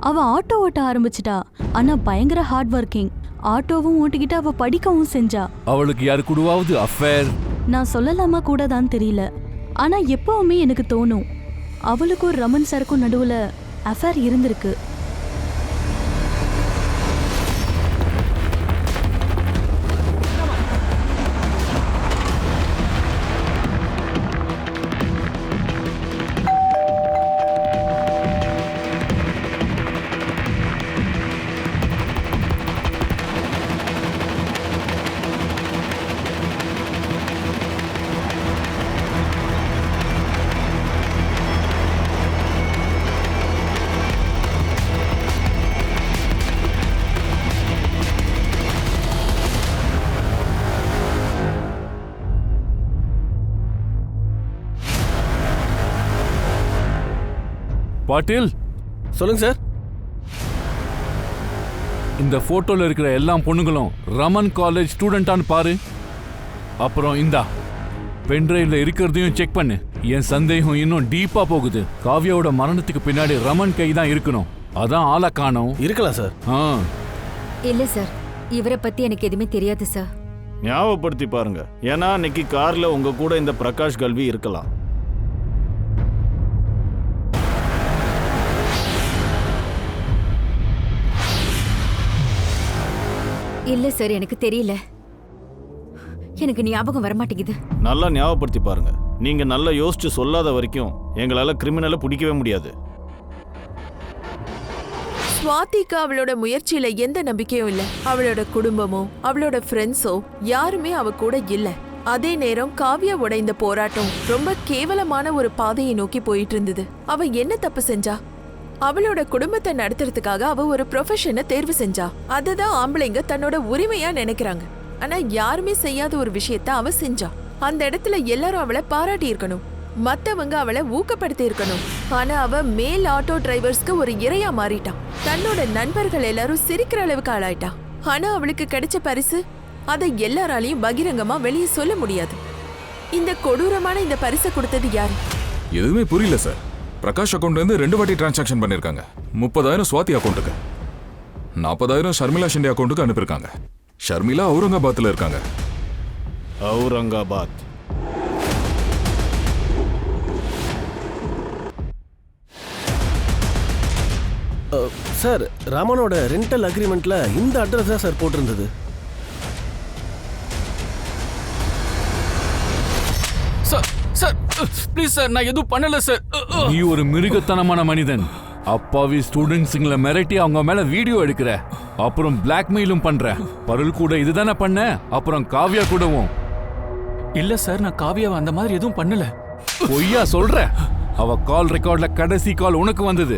அவ ஆட்டோ ஓட்ட ஆரம்பிச்சிட்டா. ஆனா பயங்கர ஹார்ட் ஒர்க்கிங். ஆட்டோவும் ஓட்டிக்கிட்டு அவ படிக்கவும் செஞ்சா. அவளுக்கு யாரு கூடவாவது அஃபேர்? நான் சொல்லலாமா கூடதான் தெரியல. ஆனா எப்பவுமே எனக்கு தோணும் அவளுக்கும் ரமன் சாருக்கும் நடுவுல அஃபேர் இருந்திருக்கு. பாட்டில், சொல்லுங்க சார். இந்த போட்டோல இருக்கிற எல்லா பொண்ணுங்களும் ரமன் காலேஜ் ஸ்டூடெண்டான்னு பாரு. அப்புறம் இந்தா பென்ட்ரைவ்ல இருக்கிறதையும் செக் பண்ணு. என் சந்தேகம் இன்னும் டீப்பா போகுது. காவியாவோட மரணத்துக்கு பின்னாடி ரமன் கை தான் இருக்கணும். அதான் ஆளை காணோம். இருக்கலாம் சார். இல்ல சார், இவரை பத்தி எனக்கு எதுவுமே தெரியாது சார். ஞாபகப்படுத்தி பாருங்க, ஏன்னா இன்னைக்கு கார்ல உங்க கூட இந்த பிரகாஷ் கல்வி இருக்கலாம். இல்ல சார், எனக்கு தெரியல. எனக்கு ஞாபகம் வரமாட்டேங்குது. நல்லா ஞாபகப்படுத்தி பாருங்க. நீங்க நல்லா யோசிச்சு சொல்லாத வரைக்கும் எங்களால கிரிமினலை பிடிக்கவே முடியாது. ஸ்வாதிக்கு அவளோட முயற்சியில எந்த நம்பிக்கையும் இல்ல. அவளோட குடும்பமோ அவளோட ஃப்ரெண்ட்ஸோ யாருமே அவ கூட இல்ல. அதே நேரம் காவ்யாவோட இந்த போராட்டம் ரொம்ப கேவலமான ஒரு பாதையை நோக்கி போயிட்டு இருந்தது. அவ என்ன தப்பு செஞ்சா? அவளோட குடும்பத்தை நடத்துறதுக்காக அவ ஒரு ப்ரொஃபஷனை தேர்வு செஞ்சா. அதுதான் ஆம்பளைங்க தன்னோட உரிமையா நினைக்கிறாங்க. ஆனா யாருமே செய்யாத ஒரு விஷயத்த அவ செஞ்சா. அந்த இடத்துல எல்லாரும் அவளை பாராட்டி இருக்கணும், மத்தவங்க அவளை ஊக்கப்படுத்தி இருக்கணும். ஆனா அவ மேல் ஆட்டோ டிரைவர்ஸ்க்கு ஒரு இரையா மாறிட்டான். தன்னோட நண்பர்கள் எல்லாரும் சிரிக்கிற அளவுக்கு ஆளாயிட்டா. ஆனா அவளுக்கு கிடைச்ச பரிசு அதை எல்லாராலையும் பகிரங்கமா வெளியே சொல்ல முடியாது. இந்த கொடூரமான இந்த பரிசை கொடுத்தது யாரு? எதுவுமே புரியல சார். பிரகாஷ் அக்கௌண்ட்ல இருந்து 2 வாட்டி டிரான்சாக்ஷன் பண்ணிருக்காங்க. 30,000 ஸ்வாதி அக்கௌண்ட்டுக்கு, 40,000 ஷர்மிளா ஷிண்டே அக்கௌண்ட்டுக்கு அனுப்பியிருக்காங்க. ஷர்மிளா அவுரங்காபாத்ல இருக்காங்க. அவுரங்காபாத். சார், ராமனோட ரெண்டல் அக்ரிமெண்ட்ல இந்த அட்ரஸ் தான் சார் போட்டிருந்தது. சார் ப்ளீஸ் சார், நான் எதுவும் பண்ணல சார். நீ ஒரு மிருகத்தனமான மனிதன். அப்பாவி ஸ்டூடெண்ட்ஸுங்களை மிரட்டி அவங்க மேல வீடியோ எடுக்கிற, அப்புறம் பிளாக்மெயிலும் பண்ற. பருள் கூட இதுதானே பண்ண, அப்புறம் காவ்யா கூடவும். இல்ல சார், நான் காவ்யாவை அந்த மாதிரி எதுவும் பண்ணல. பொய்யா சொல்ற? அவ கால் ரெக்கார்ட்ல கடைசி கால் உனக்கு வந்தது.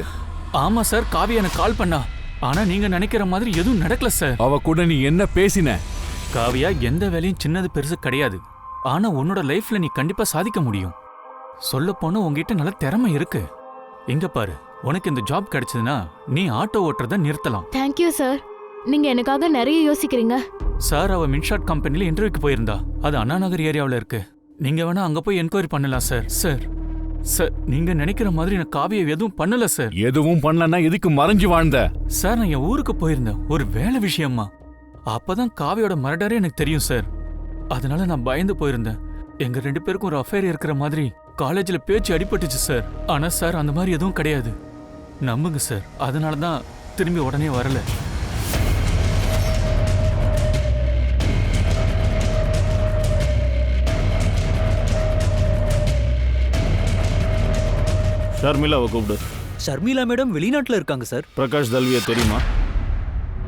ஆமா சார், காவ்யா எனக்கு கால் பண்ணா. ஆனா நீங்க நினைக்கிற மாதிரி எதுவும் நடக்கல சார். அவ கூட நீ என்ன பேசின? காவ்யா எந்த வேலையும் சின்னது பெருசு கிடையாது. ஆனா உன்னோட லைஃப்ல நீ கண்டிப்பா சாதிக்க முடியும். சொல்ல போனா உங்ககிட்ட நல்ல திறமை இருக்கு. எங்க பாரு, உனக்கு இந்த ஜாப் கிடைச்சதுன்னா நீ ஆட்டோ ஓட்டுறத நிறுத்தலாம். தேங்க்யூ சார், நீங்க எனக்காக நிறைய யோசிக்கிறீங்க. சார், அவ மின்ஷாட் கம்பெனில இன்டர்வியூக்கு போயிருந்தா. அது அண்ணா நகர் ஏரியாவில் இருக்கு. நீங்க வேணா அங்க போய் என்கொயரி பண்ணலாம் சார். சார் சார், நீங்க நினைக்கிற மாதிரி நான் காவியை எதுவும் பண்ணல சார். எதுவும் பண்ணலன்னா எதுக்கு மறைஞ்சு வாழ்ந்த? சார், நான் என் ஊருக்கு போயிருந்தேன் ஒரு வேலை விஷயமா. அப்பதான் காவியோட மர்டரே எனக்கு தெரியும் சார். அதனால நான் பயந்து போயிருந்தேன். எங்க 2 பேருக்கும் ஒரு அஃபேர் இருக்கிற மாதிரி காலேஜ்ல பேச்சு அடிபட்டுச்சு சார். ஆனா சார், அந்த மாதிரி எதுவும் கிடையாது. நம்புங்க சார். அதனால தான் திரும்பி உடனே வரல. ஷர்மிளாவை கூப்பிடு. ஷர்மிளா மேடம் வெளிநாட்டுல இருக்காங்க சார். பிரகாஷ் தல்வியை தெரியுமா?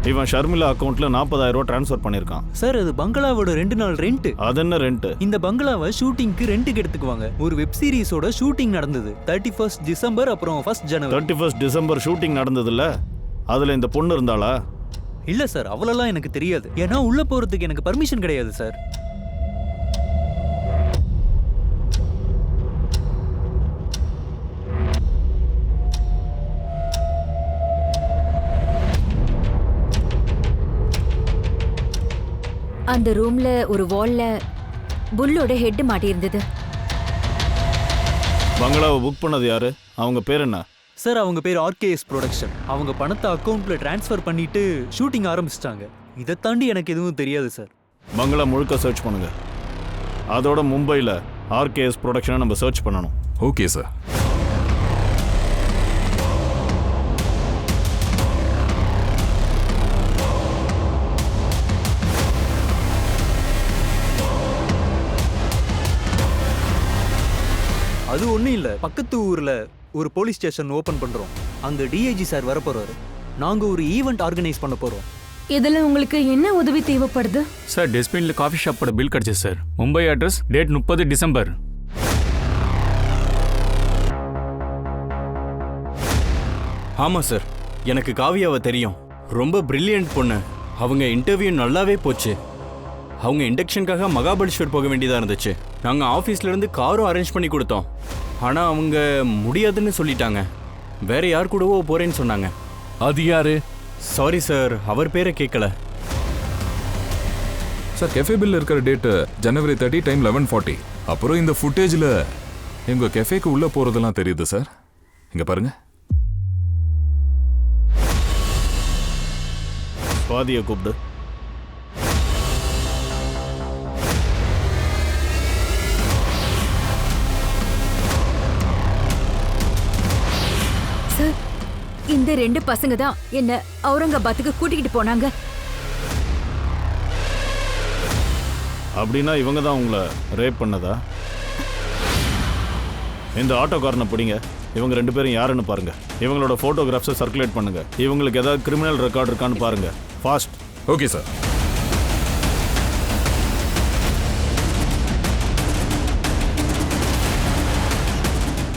இவன் ஷர்மிளா அக்கௌண்ட்ல 40,000 ரூபாய் டிரான்ஸ்ஃபர் பண்ணிருக்கான். சார், அது பங்களாவோட 2 நாள் ரெண்ட். அது என்ன ரெண்ட்? இந்த பங்களாவை ஷூட்டிங்க்கு ரெண்ட்டுக்கு எடுத்துக்குவாங்க. ஒரு வெப் சீரிஸோட ஷூட்டிங் நடந்தது 31 டிசம்பர் அப்புறம் 1 ஜனவரி. 31 டிசம்பர் ஷூட்டிங் நடந்ததுல, அதுல இந்த பொண்ணு இருந்தாளா? இல்ல சார், அவளெல்லாம் எனக்கு தெரியாது. ஏன்னா உள்ள போறதுக்கு எனக்கு பர்மிஷன் கிடையாது சார். அந்த ரூம்ல ஒரு வால்ல புல்லோட ஹெட் மாட்டி இருந்தது. பங்களாவை புக் பண்ணது யாரு? அவங்க பேர் என்ன? சார், அவங்க பேர் ஆர்கேஎஸ் ப்ரொடக்ஷன். அவங்க பணத்தை அக்கௌண்ட்ல டிரான்ஸ்ஃபர் பண்ணிட்டு ஷூட்டிங் ஆரம்பிச்சிட்டாங்க. இதை தாண்டி எனக்கு எதுவும் தெரியாது சார். பங்களா முழுக்க சர்ச் பண்ணுங்க. அதோட மும்பையில் ஆர்கேஎஸ் ப்ரொடக்ஷனை நம்ம சர்ச் பண்ணணும். Okay sir. அது ஒன்றும் இல்லை, பக்கத்து ஊரில் ஒரு போலீஸ் ஸ்டேஷன் ஓப்பன் பண்ணுறோம். அங்கே டிஐஜி சார் வரப்போறாரு. நாங்கள் ஒரு ஈவெண்ட் ஆர்கனைஸ் பண்ண போகிறோம். இதில் உங்களுக்கு என்ன உதவி தேவைப்படுது? சார், டெஸ்பின்ல காஃபி ஷாப்போட பில் கிடைச்சது sir. Mumbai address, date 30 December. ஆமாம் சார், எனக்கு காவியாவை தெரியும். ரொம்ப பிரில்லியன்ட் பொண்ணு. அவங்க இன்டர்வியூ நல்லாவே போச்சு. அவங்க இண்டக்ஷனுக்காக மகாபலேஸ்வர் போக வேண்டியதாக இருந்துச்சு. நாங்கள் ஆஃபீஸ்லேருந்து காரும் அரேஞ்ச் பண்ணி கொடுத்தோம். ஆனால் அவங்க முடியாதுன்னு சொல்லிட்டாங்க. வேற யார் கூடவோ போகிறேன்னு சொன்னாங்க. அது யாரு? சாரி சார், அவர் பேரை கேட்கல சார். கெஃபே பில் இருக்கிற டேட்டு ஜனவரி 30, டைம் 11:40. அப்புறம் இந்த ஃபுட்டேஜில் எங்கள் கெஃபேக்கு உள்ளே போகிறதெல்லாம் தெரியுது சார். இங்கே பாருங்க. சுவாதியை கூப்பிடு. சார், இந்த 2 பசங்க தான் என்ன அவுரங்காபாத்துக்கு கூட்டிக்கிட்டு போனாங்க. அப்படின்னா இவங்க தான் உங்களை ரேப் பண்ணதா? இந்த ஆட்டோக்காரனை பிடிங்க. இவங்க 2 பேரும் யாருன்னு பாருங்க. இவங்களோட ஃபோட்டோகிராஃப்ஸை சர்க்குலேட் பண்ணுங்க. இவங்களுக்கு ஏதாவது கிரிமினல் ரெக்கார்ட் இருக்கான்னு பாருங்க. Fast. Okay sir.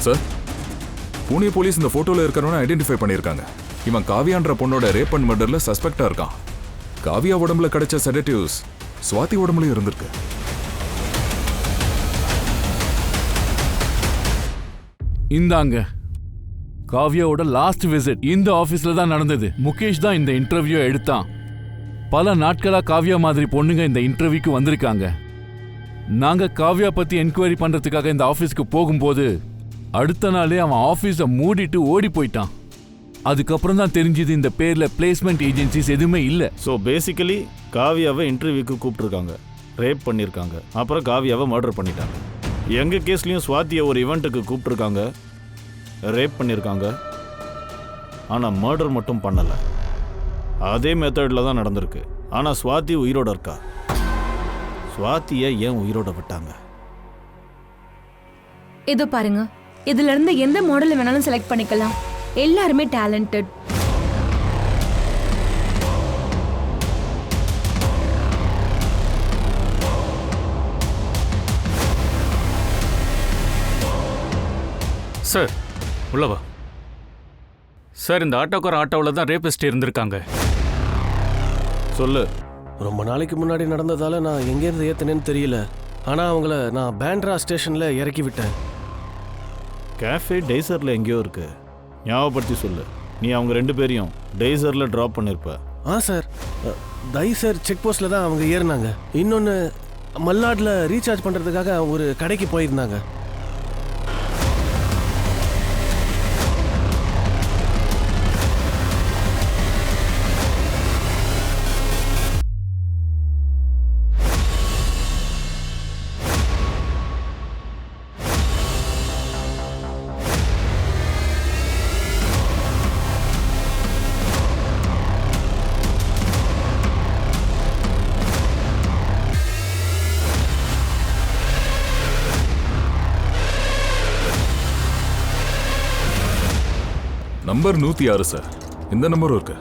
Sir, Pune police இந்த போட்டோல இருக்கிறவனை ஐடென்டிஃபை பண்ணியிருக்காங்க. இவன் காவியான்ற பொண்ணோட ரேப் அண்ட் மர்டர்ல சஸ்பெக்டா இருக்கான். காவியா உடம்புல கிடைச்ச செடேட்டிவ்ஸ் சுவாதி உடம்புலயும் இருந்திருக்கு. இந்தாங்க, காவ்யாவோட லாஸ்ட் விசிட் இந்த ஆபீஸ்ல தான் நடந்தது. முகேஷ் தான் இந்த இன்டர்வியூ எடுத்தான். பல நாட்களா காவ்யா மாதிரி பொண்ணுங்க இந்த இன்டர்வியூக்கு வந்திருக்காங்க. நாங்க காவ்யா பத்தி என்கொயரி பண்றதுக்காக இந்த ஆபீஸ்க்கு போகும்போது அடுத்த நாளே அவன் ஆபீஸை மூடிட்டு ஓடி போயிட்டான். அதுக்கப்புறம் தான் தெரிஞ்சது இந்த பேர்ல பிளேஸ்மெண்ட் ஏஜென்சிஸ் எதுவுமே இல்லை. ஸோ பேசிக்கலி காவியாவை இன்டர்வியூக்கு கூப்பிட்டுருக்காங்க, ரேப் பண்ணியிருக்காங்க, அப்புறம் காவியாவை மர்டர் பண்ணிட்டாங்க. எங்கள் கேஸ்லேயும் சுவாதியை ஒரு ஈவெண்ட்டுக்கு கூப்பிட்டுருக்காங்க, ரேப் பண்ணியிருக்காங்க, ஆனால் மர்டர் மட்டும் பண்ணலை. அதே மெத்தடில் தான் நடந்திருக்கு. ஆனால் சுவாதி உயிரோட இருக்கா. சுவாதியை ஏன் உயிரோட விட்டாங்க? இதோ பாருங்க, இதுல இருந்து எந்த மாடல் வேணாலும் செலக்ட் பண்ணிக்கலாம். எல்லாருமே டேலண்டட். சார் உள்ளவா. சார், இந்த ஆட்டோவில் தான் ரேபிஸ்ட் இருந்திருக்காங்க. சொல்லு. ரொம்ப நாளைக்கு முன்னாடி நடந்ததால நான் எங்கேருந்து ஏற்றினேன்னு தெரியல. ஆனால் அவங்கள நான் பேண்ட்ரா ஸ்டேஷனில் இறக்கி விட்டேன். கேஃபே டெய்சரில் எங்கேயோ இருக்கு, ஞாபகப்படுத்தி சொல்லு. நீ அவங்க 2 பேரையும் டெய்சரில் ட்ராப் பண்ணியிருப்ப. சார், தைசர் செக் போஸ்ட்டில் தான் அவங்க ஏறினாங்க. இன்னொன்று மல்லாடில் ரீசார்ஜ் பண்ணுறதுக்காக ஒரு கடைக்கு போயிருந்தாங்க. Number 106 sir. இந்த நம்பரும் இருக்கு.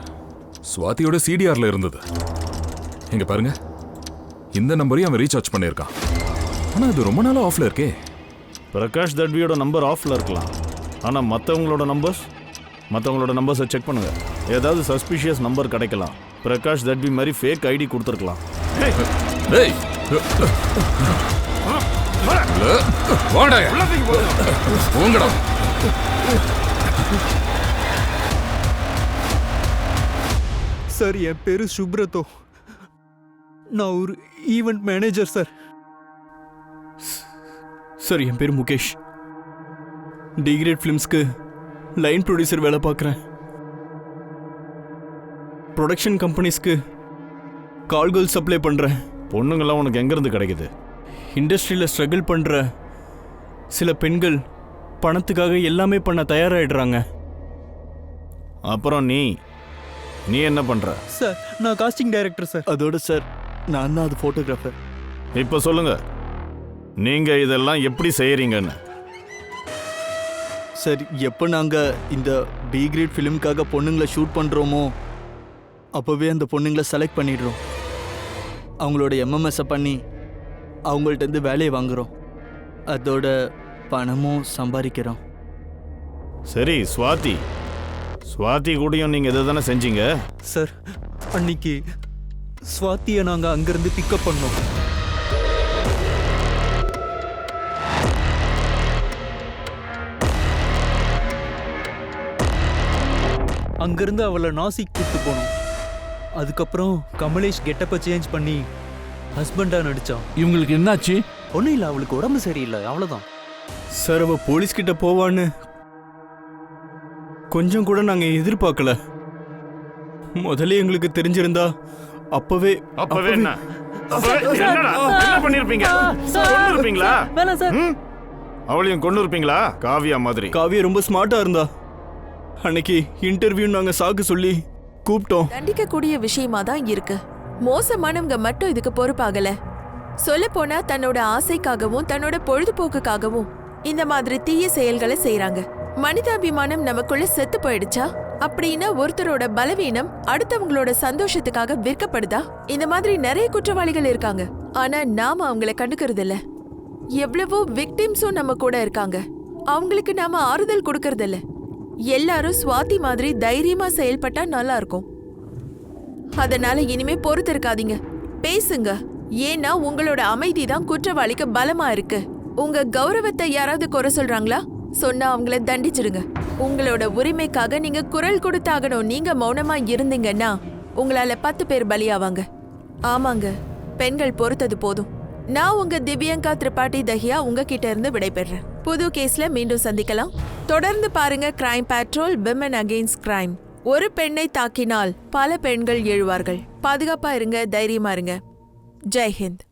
சுவாதியோட சிடிஆர்ல இருந்தது. இங்க பாருங்க, இந்த நம்பரையும் அவன் ரீசார்ஜ் பண்ணியிருக்கான். ஆனா அது ரொம்ப நாளா ஆஃப்ல இருக்கே. பிரகாஷ் தட்வியோட நம்பர் ஆஃப்ல இருக்கலாம், ஆனால் மற்றவங்களோட நம்பர்ஸை செக் பண்ணுங்க. ஏதாவது சஸ்பிஷியஸ் நம்பர் கிடைக்கலாம். பிரகாஷ் தட்வி மாதிரி ஃபேக் ஐடி கொடுத்துருக்கலாம். சார், என் பேரு சுப்ரதோ. நான் ஒரு ஈவெண்ட் மேனேஜர் சார். சார், என் பேர் முகேஷ். டிகிரேட் ஃபிலிம்ஸ்க்கு லைன் ப்ரொடியூசர் வேலை பார்க்குறேன். ப்ரொடக்ஷன் கம்பெனிஸ்க்கு கால்கள் சப்ளை பண்ணுறேன். பொண்ணுங்கள்லாம் உனக்கு எங்கேருந்து கிடைக்குது? இண்டஸ்ட்ரியில் ஸ்ட்ரகிள் பண்ணுற சில பெண்கள் பணத்துக்காக எல்லாமே பண்ண தயாராகிடுறாங்க. அப்புறம் நீ என்ன பண்ற? சார், நான் காஸ்டிங் டைரக்டர் சார். அதோட சார், நான் தான் அது ஃபோட்டோகிராஃபர். இப்போ சொல்லுங்க, நீங்க இதெல்லாம் எப்படி செய்யறீங்கன்னு. சார், எப்போ நாங்கள் இந்த பி கிரேட் ஃபிலிம்காக பொண்ணுங்களை ஷூட் பண்ணுறோமோ அப்போவே அந்த பொண்ணுங்களை செலக்ட் பண்ணிடுறோம். அவங்களோட எம்எம்எஸ்ஸை பண்ணி அவங்கள்ட்டேருந்து வேலையை வாங்குகிறோம். அதோட பணமும் சம்பாதிக்கிறோம். சரி, சுவாதி கூடயும் நீங்கள் இதை தானே செஞ்சீங்க? சார், அன்னைக்கு ஸ்வாதியை நாங்கள் அங்கேருந்து பிக்கப் பண்ணோம். அங்கேருந்து அவளை நாசிக் கூப்பிட்டு போனோம். அதுக்கப்புறம் கமலேஷ் கெட்டப்பை சேஞ்ச் பண்ணி ஹஸ்பண்டாக நடித்தான். இவங்களுக்கு என்னாச்சு? ஒன்றும் இல்லை, அவளுக்கு உடம்பு சரியில்லை, அவ்வளோதான். சார், அவள் போலீஸ்கிட்ட போவான்னு கொஞ்சம் கூட நாங்கள் எதிர்பார்க்கல. முதல்ல எங்களுக்கு தெரிஞ்சிருந்தா அப்பவே அப்பவே என்ன என்னடா என்ன பண்ணிருப்பீங்க கொண்டு இருப்பீங்களா வேணாம் சார். அவளையும் கொண்டு இருப்பீங்களா காவியா மாதிரி காவியா ரொம்ப ஸ்மார்ட்டா இருந்தா. அன்னைக்கு இன்டர்வியூ நாங்க சாக்கு சொல்லி கூப்பிட்டோம். தண்டிக்கக்கூடிய விஷயமா தான் இருக்கு. மோசமானவங்க மட்டும் இதுக்கு பொறுப்பாகல. சொல்ல போனா தன்னோட ஆசைக்காகவும் தன்னோட பொழுதுபோக்குக்காகவும் இந்த மாதிரி தீய செயல்களை செய்யறாங்க. மனிதாபிமானம் நமக்குள்ள செத்து போயிடுச்சா? அப்படின்னா ஒருத்தரோட பலவீனம் அடுத்தவங்களோட சந்தோஷத்துக்காக விற்கப்படுதா? இந்த மாதிரி நிறைய குற்றவாளிகள் இருக்காங்க. ஆனா நாம அவங்கள கண்டுக்கிறது இல்ல. எவ்வளவோ விக்டிம்ஸும் நம்ம கூட இருக்காங்க. அவங்களுக்கு நாம ஆறுதல் கொடுக்கறது இல்ல. எல்லாரும் சுவாதி மாதிரி தைரியமா செயல்பட்டா நல்லா இருக்கும். அதனால இனிமே பொறுத்து இருக்காதீங்க, பேசுங்க. ஏன்னா உங்களோட அமைதி தான் குற்றவாளிக்கு பலமா இருக்கு. உங்க கௌரவத்தை யாராவது குறை சொல்றாங்களா? சொன்னா அவங்கள தண்டிச்சிடுங்க. உங்களோட உரிமைக்காக நீங்க குரல் கொடுத்தாகணும். நீங்க மௌனமா இருந்தீங்கன்னா உங்களால 10 பேர் பலியாவாங்க. ஆமாங்க, பெண்கள் பொறுத்தது போதும். நான் உங்க திவ்யங்கா திரிபாட்டி தஹியா உங்ககிட்ட இருந்து விடைபெறேன். புது கேஸ்ல மீண்டும் சந்திக்கலாம். தொடர்ந்து பாருங்க crime patrol, women against crime. ஒரு பெண்ணை தாக்கினால் பல பெண்கள் எழுவார்கள். பாதுகாப்பா இருங்க, தைரியமா இருங்க. ஜெய் ஹிந்த்.